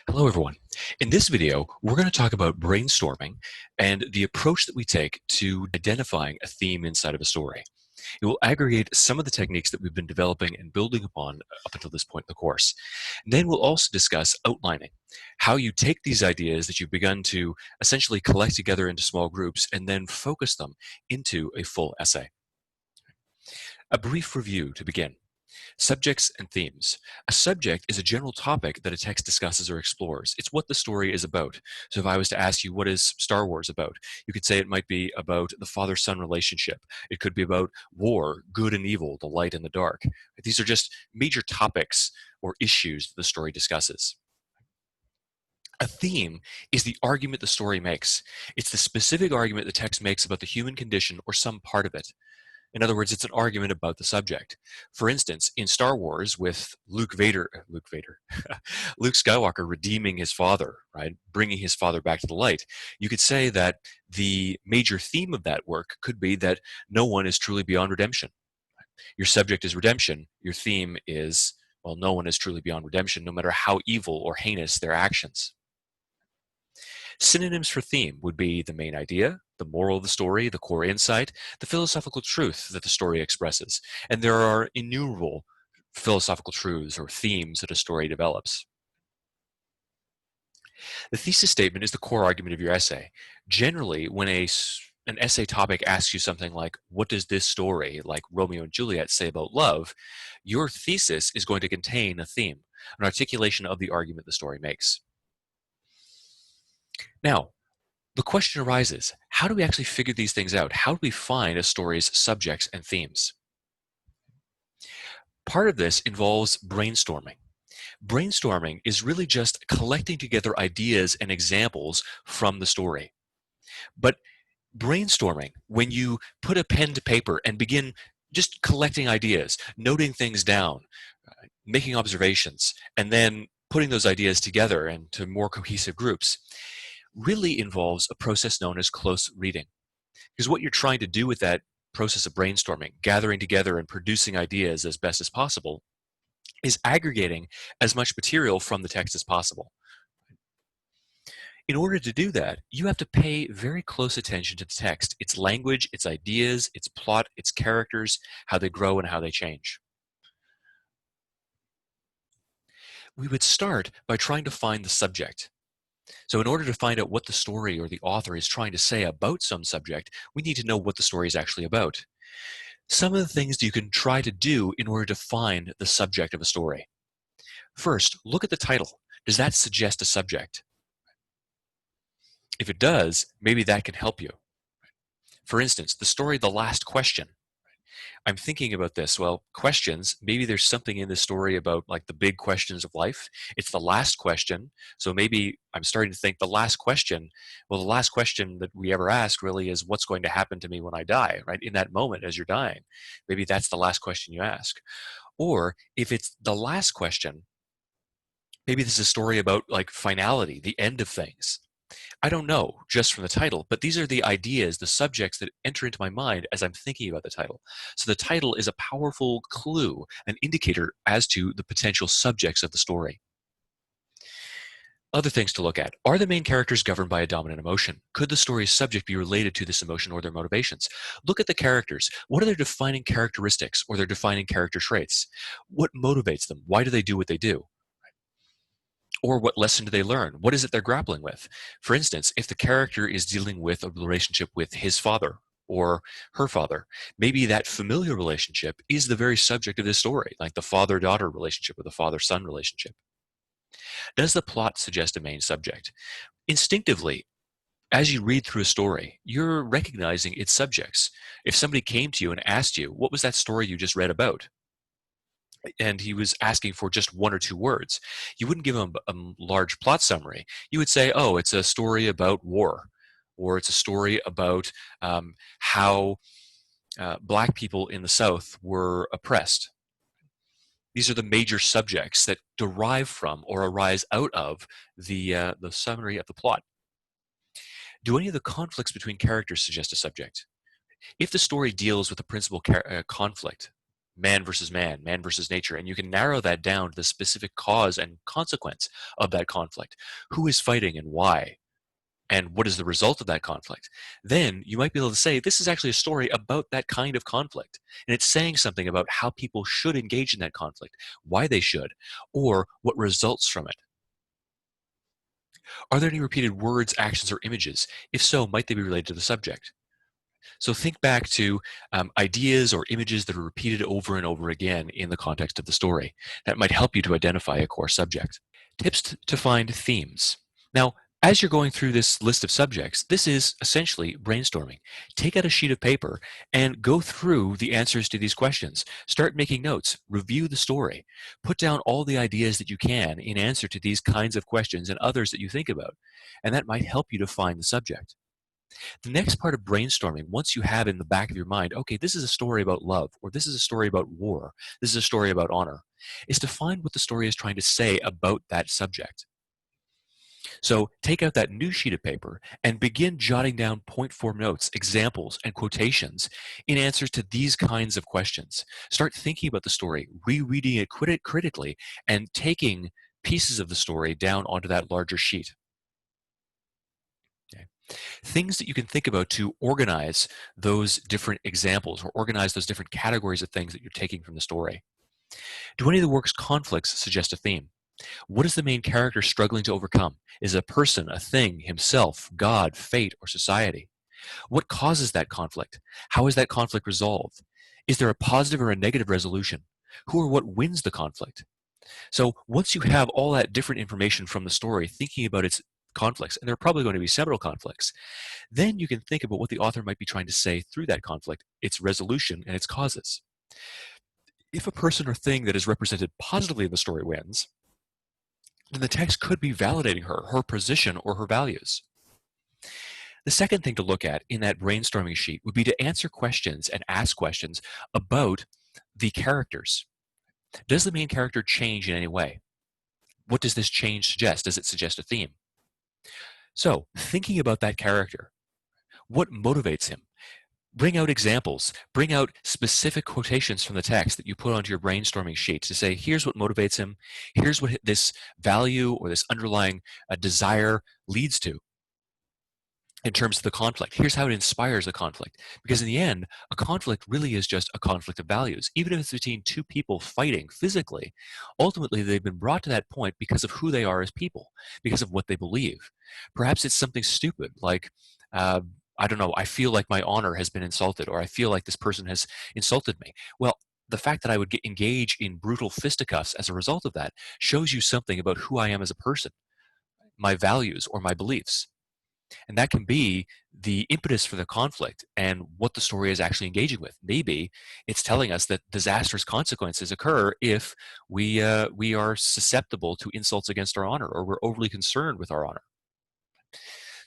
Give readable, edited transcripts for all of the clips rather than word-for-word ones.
Hello, everyone. In this video, we're going to talk about brainstorming and the approach that we take to identifying a theme inside of a story. It will aggregate some of the techniques that we've been developing and building upon up until this point in the course. And then we'll also discuss outlining, how you take these ideas that you've begun to essentially collect together into small groups and then focus them into a full essay. A brief review to begin. Subjects and themes. A subject is a general topic that a text discusses or explores. It's what the story is about. So if I was to ask you, what is Star Wars about? You could say it might be about the father-son relationship. It could be about war, good and evil, the light and the dark. These are just major topics or issues that the story discusses. A theme is the argument the story makes. It's the specific argument the text makes about the human condition or some part of it. In other words, it's an argument about the subject. For instance, in Star Wars, with Luke Skywalker redeeming his father, right, bringing his father back to the light, you could say that the major theme of that work could be that no one is truly beyond redemption. Your subject is redemption. Your theme is, well, no one is truly beyond redemption, no matter how evil or heinous their actions. Synonyms for theme would be the main idea, the moral of the story, the core insight, the philosophical truth that the story expresses. And there are innumerable philosophical truths or themes that a story develops. The thesis statement is the core argument of your essay. Generally, when an essay topic asks you something like, what does this story, like Romeo and Juliet, say about love? Your thesis is going to contain a theme, an articulation of the argument the story makes. Now, the question arises, how do we actually figure these things out? How do we find a story's subjects and themes? Part of this involves brainstorming. Brainstorming is really just collecting together ideas and examples from the story. But brainstorming, when you put a pen to paper and begin just collecting ideas, noting things down, making observations, and then putting those ideas together into more cohesive groups, really involves a process known as close reading. Because what you're trying to do with that process of brainstorming, gathering together and producing ideas as best as possible, is aggregating as much material from the text as possible. In order to do that, you have to pay very close attention to the text, its language, its ideas, its plot, its characters, how they grow and how they change. We would start by trying to find the subject. So in order to find out what the story or the author is trying to say about some subject, we need to know what the story is actually about. Some of the things you can try to do in order to find the subject of a story. First, look at the title. Does that suggest a subject? If it does, maybe that can help you. For instance, the story The Last Question. I'm thinking about this. Well, questions, maybe there's something in this story about like the big questions of life. It's the last question. So maybe I'm starting to think the last question, well, the last question that we ever ask really is what's going to happen to me when I die, right? In that moment as you're dying. Maybe that's the last question you ask. Or if it's the last question, maybe this is a story about like finality, the end of things. I don't know just from the title, but these are the ideas, the subjects that enter into my mind as I'm thinking about the title. So the title is a powerful clue, an indicator as to the potential subjects of the story. Other things to look at. Are the main characters governed by a dominant emotion? Could the story's subject be related to this emotion or their motivations? Look at the characters. What are their defining characteristics or their defining character traits? What motivates them? Why do they do what they do? Or what lesson do they learn? What is it they're grappling with? For instance, if the character is dealing with a relationship with his father or her father, maybe that familial relationship is the very subject of this story, like the father-daughter relationship or the father-son relationship. Does the plot suggest a main subject? Instinctively, as you read through a story, you're recognizing its subjects. If somebody came to you and asked you, what was that story you just read about? And he was asking for just one or two words, you wouldn't give him a large plot summary. You would say, oh, it's a story about war, or it's a story about how black people in the South were oppressed. These are the major subjects that derive from or arise out of the summary of the plot. Do any of the conflicts between characters suggest a subject? If the story deals with a principal conflict, man versus nature, and you can narrow that down to the specific cause and consequence of that conflict. Who is fighting and why? And what is the result of that conflict? Then you might be able to say, this is actually a story about that kind of conflict. And it's saying something about how people should engage in that conflict, why they should, or what results from it. Are there any repeated words, actions, or images? If so, might they be related to the subject? So think back to ideas or images that are repeated over and over again in the context of the story. That might help you to identify a core subject. Tips to find themes. Now, as you're going through this list of subjects, this is essentially brainstorming. Take out a sheet of paper and go through the answers to these questions. Start making notes, review the story, put down all the ideas that you can in answer to these kinds of questions and others that you think about, and that might help you to find the subject. The next part of brainstorming, once you have in the back of your mind, okay, this is a story about love, or this is a story about war, this is a story about honor, is to find what the story is trying to say about that subject. So take out that new sheet of paper and begin jotting down point form notes, examples, and quotations in answers to these kinds of questions. Start thinking about the story, rereading it critically, and taking pieces of the story down onto that larger sheet. Okay. Things that you can think about to organize those different examples or organize those different categories of things that you're taking from the story. Do any of the work's conflicts suggest a theme? What is the main character struggling to overcome? Is it a person, a thing, himself, God, fate, or society? What causes that conflict? How is that conflict resolved? Is there a positive or a negative resolution? Who or what wins the conflict? So once you have all that different information from the story, thinking about its conflicts, and there are probably going to be several conflicts, then you can think about what the author might be trying to say through that conflict, its resolution, and its causes. If a person or thing that is represented positively in the story wins, then the text could be validating her position, or her values. The second thing to look at in that brainstorming sheet would be to answer questions and ask questions about the characters. Does the main character change in any way? What does this change suggest? Does it suggest a theme? So, thinking about that character, what motivates him? Bring out examples, bring out specific quotations from the text that you put onto your brainstorming sheet to say, here's what motivates him, here's what this value or this underlying desire leads to in terms of the conflict. Here's how it inspires the conflict. Because in the end, a conflict really is just a conflict of values. Even if it's between two people fighting physically, ultimately they've been brought to that point because of who they are as people, because of what they believe. Perhaps it's something stupid like, I don't know, I feel like my honor has been insulted, or I feel like this person has insulted me. Well, the fact that I would engage in brutal fisticuffs as a result of that shows you something about who I am as a person, my values or my beliefs. And that can be the impetus for the conflict and what the story is actually engaging with. Maybe it's telling us that disastrous consequences occur if we are susceptible to insults against our honor, or we're overly concerned with our honor.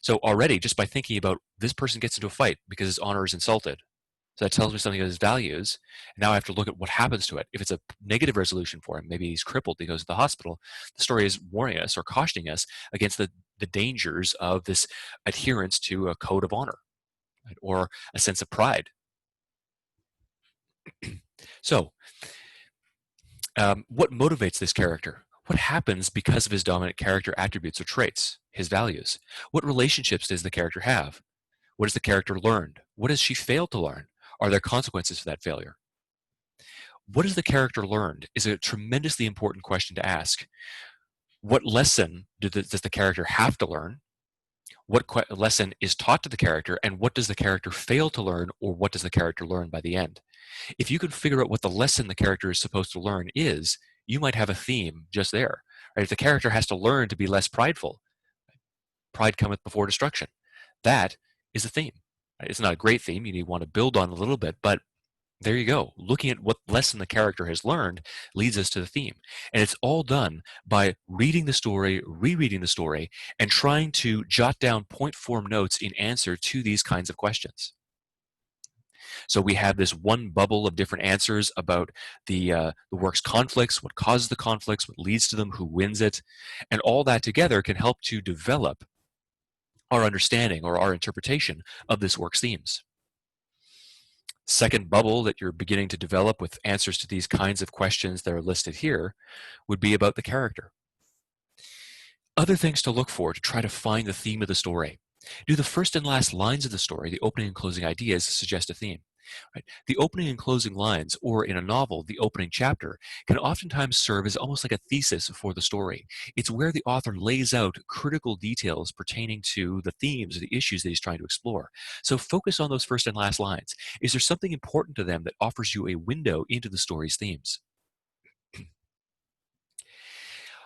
So already, just by thinking about this person gets into a fight because his honor is insulted, so that tells me something about his values. And now I have to look at what happens to it. If it's a negative resolution for him, maybe he's crippled, he goes to the hospital, the story is warning us or cautioning us against the dangers of this adherence to a code of honor, right, or a sense of pride. So, what motivates this character? What happens because of his dominant character attributes or traits, his values? What relationships does the character have? What has the character learned? What has she failed to learn? Are there consequences for that failure? What has the character learned is a tremendously important question to ask. What lesson does the character have to learn? What lesson is taught to the character, and what does the character fail to learn, or what does the character learn by the end? If you can figure out what the lesson the character is supposed to learn is, you might have a theme just there. Right? If the character has to learn to be less prideful, pride cometh before destruction, that is a theme. Right? It's not a great theme. You want to build on a little bit, but there you go. Looking at what lesson the character has learned leads us to the theme. And it's all done by reading the story, rereading the story, and trying to jot down point form notes in answer to these kinds of questions. So we have this one bubble of different answers about the work's conflicts, what causes the conflicts, what leads to them, who wins it, and all that together can help to develop our understanding or our interpretation of this work's themes. Second bubble that you're beginning to develop with answers to these kinds of questions that are listed here would be about the character. Other things to look for to try to find the theme of the story. Do the first and last lines of the story, the opening and closing ideas, suggest a theme? Right? The opening and closing lines, or in a novel, the opening chapter, can oftentimes serve as almost like a thesis for the story. It's where the author lays out critical details pertaining to the themes or the issues that he's trying to explore. So focus on those first and last lines. Is there something important to them that offers you a window into the story's themes?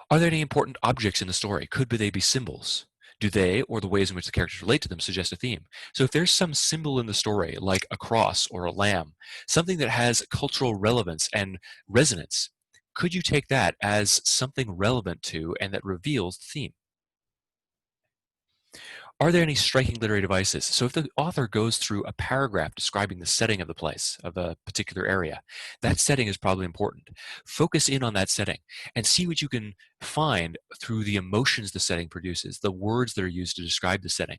Are there any important objects in the story? Could they be symbols? Do they, or the ways in which the characters relate to them, suggest a theme? So if there's some symbol in the story, like a cross or a lamb, something that has cultural relevance and resonance, could you take that as something relevant to and that reveals the theme? Are there any striking literary devices? So if the author goes through a paragraph describing the setting of the place, of a particular area, that setting is probably important. Focus in on that setting and see what you can find through the emotions the setting produces, the words that are used to describe the setting.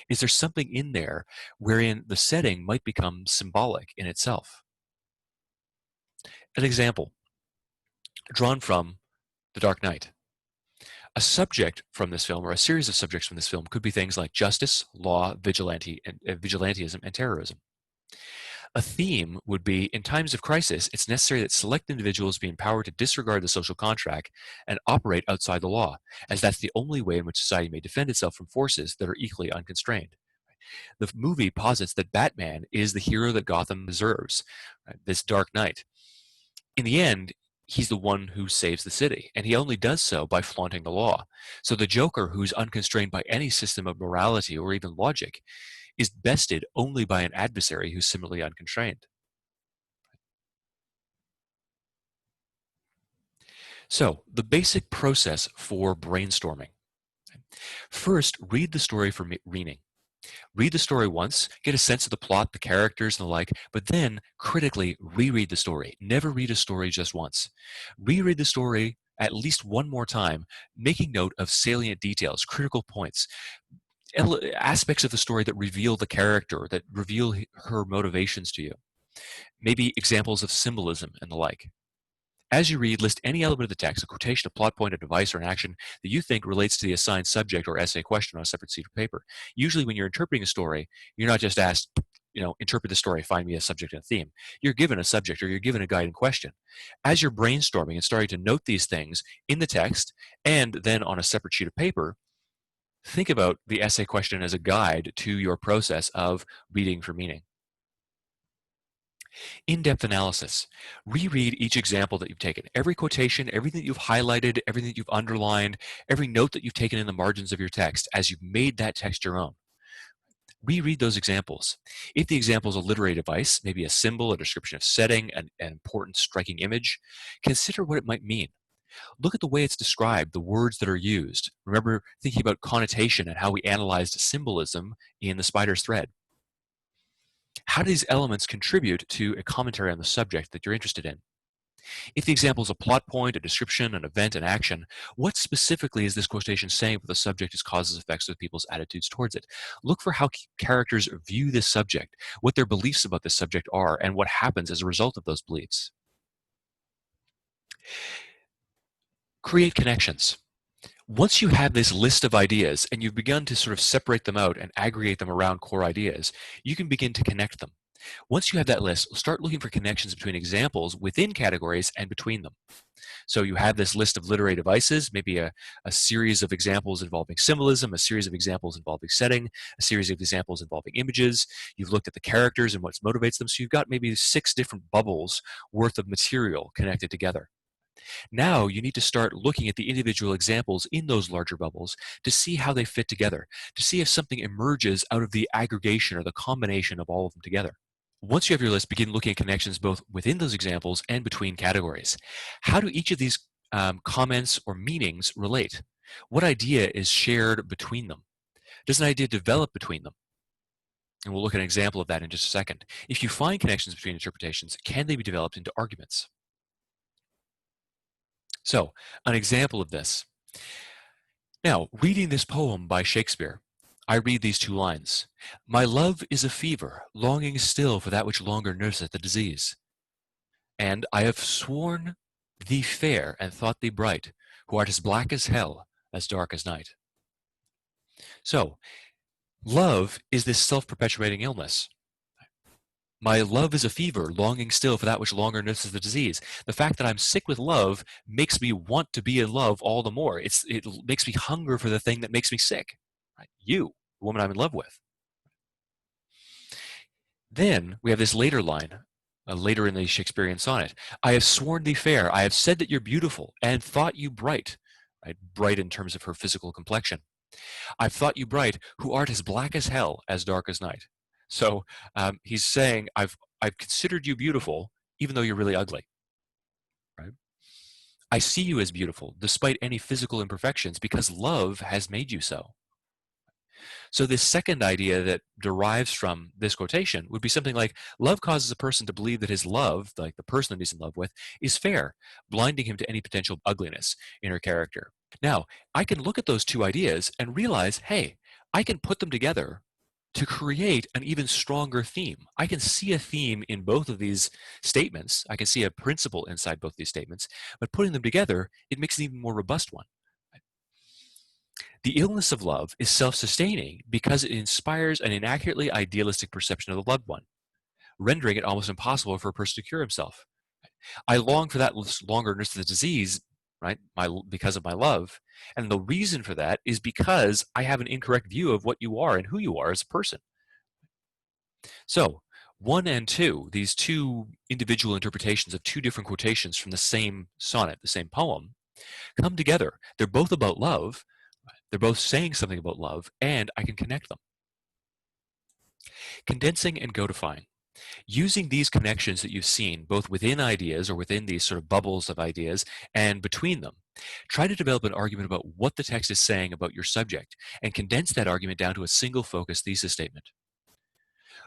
Is there something in there wherein the setting might become symbolic in itself? An example drawn from The Dark Knight. A subject from this film, or a series of subjects from this film, could be things like justice, law, vigilantism, and terrorism. A theme would be, in times of crisis, it's necessary that select individuals be empowered to disregard the social contract and operate outside the law, as that's the only way in which society may defend itself from forces that are equally unconstrained. The movie posits that Batman is the hero that Gotham deserves, right? This Dark Knight. In the end, he's the one who saves the city, and he only does so by flaunting the law. So the Joker, who's unconstrained by any system of morality or even logic, is bested only by an adversary who's similarly unconstrained. So the basic process for brainstorming. First, read the story for meaning. Read the story once, get a sense of the plot, the characters, and the like, but then critically reread the story. Never read a story just once. Reread the story at least one more time, making note of salient details, critical points, aspects of the story that reveal the character, that reveal her motivations to you. Maybe examples of symbolism and the like. As you read, list any element of the text, a quotation, a plot point, a device, or an action that you think relates to the assigned subject or essay question on a separate sheet of paper. Usually when you're interpreting a story, you're not just asked, interpret the story, find me a subject and a theme. You're given a subject or you're given a guiding question. As you're brainstorming and starting to note these things in the text and then on a separate sheet of paper, think about the essay question as a guide to your process of reading for meaning. In-depth analysis. Reread each example that you've taken. Every quotation, everything that you've highlighted, everything that you've underlined, every note that you've taken in the margins of your text as you've made that text your own. Reread those examples. If the example is a literary device, maybe a symbol, a description of setting, an important striking image, consider what it might mean. Look at the way it's described, the words that are used. Remember thinking about connotation and how we analyzed symbolism in The Spider's Thread. How do these elements contribute to a commentary on the subject that you're interested in? If the example is a plot point, a description, an event, an action, what specifically is this quotation saying about the subject, its causes, effects, of people's attitudes towards it? Look for how characters view this subject, what their beliefs about this subject are, and what happens as a result of those beliefs. Create connections. Once you have this list of ideas and you've begun to sort of separate them out and aggregate them around core ideas, you can begin to connect them. Once you have that list, start looking for connections between examples within categories and between them. So you have this list of literary devices, maybe a series of examples involving symbolism, a series of examples involving setting, a series of examples involving images. You've looked at the characters and what motivates them. So you've got maybe 6 different bubbles worth of material connected together. Now you need to start looking at the individual examples in those larger bubbles to see how they fit together, to see if something emerges out of the aggregation or the combination of all of them together. Once you have your list, begin looking at connections both within those examples and between categories. How do each of these comments or meanings relate? What idea is shared between them? Does an idea develop between them? And we'll look at an example of that in just a second. If you find connections between interpretations, can they be developed into arguments? So, an example of this. Now, reading this poem by Shakespeare, I read these two lines. My love is a fever, longing still for that which longer nurseth the disease. And I have sworn thee fair and thought thee bright, who art as black as hell, as dark as night. So, love is this self-perpetuating illness. My love is a fever, longing still for that which longer nurses the disease. The fact that I'm sick with love makes me want to be in love all the more. It makes me hunger for the thing that makes me sick. Right? You, the woman I'm in love with. Then we have this later line, later in the Shakespearean sonnet. I have sworn thee fair, I have said that you're beautiful, and thought you bright. Right? Bright in terms of her physical complexion. I've thought you bright, who art as black as hell, as dark as night. So he's saying, I've considered you beautiful, even though you're really ugly. Right? I see you as beautiful, despite any physical imperfections, because love has made you so. So this second idea that derives from this quotation would be something like, love causes a person to believe that his love, like the person that he's in love with, is fair, blinding him to any potential ugliness in her character. Now, I can look at those two ideas and realize, hey, I can put them together to create an even stronger theme. I can see a theme in both of these statements. I can see a principle inside both these statements, but putting them together, it makes an even more robust one. The illness of love is self-sustaining because it inspires an inaccurately idealistic perception of the loved one, rendering it almost impossible for a person to cure himself. I long for that longer nurse of the disease, right? Because of my love. And the reason for that is because I have an incorrect view of what you are and who you are as a person. So 1 and 2, these two individual interpretations of two different quotations from the same sonnet, the same poem, come together. They're both about love. They're both saying something about love, and I can connect them. Condensing and codifying. Using these connections that you've seen, both within ideas or within these sort of bubbles of ideas and between them, try to develop an argument about what the text is saying about your subject and condense that argument down to a single focused thesis statement.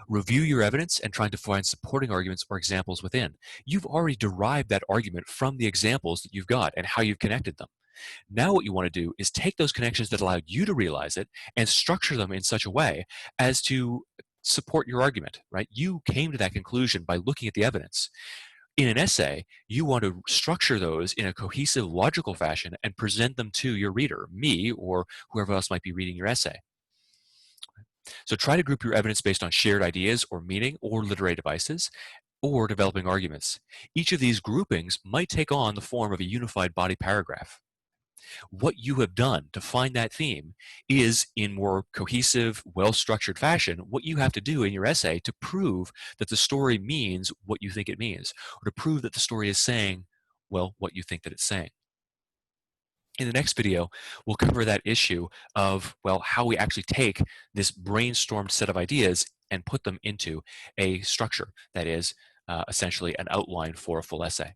Review your evidence and try to find supporting arguments or examples within. You've already derived that argument from the examples that you've got and how you've connected them. Now what you want to do is take those connections that allowed you to realize it and structure them in such a way as to support your argument, right? You came to that conclusion by looking at the evidence. In an essay, you want to structure those in a cohesive, logical fashion and present them to your reader, me or whoever else might be reading your essay. So try to group your evidence based on shared ideas or meaning or literary devices or developing arguments. Each of these groupings might take on the form of a unified body paragraph. What you have done to find that theme is, in more cohesive, well-structured fashion, what you have to do in your essay to prove that the story means what you think it means, or to prove that the story is saying, well, what you think that it's saying. In the next video, we'll cover that issue of, well, how we actually take this brainstormed set of ideas and put them into a structure that is essentially an outline for a full essay.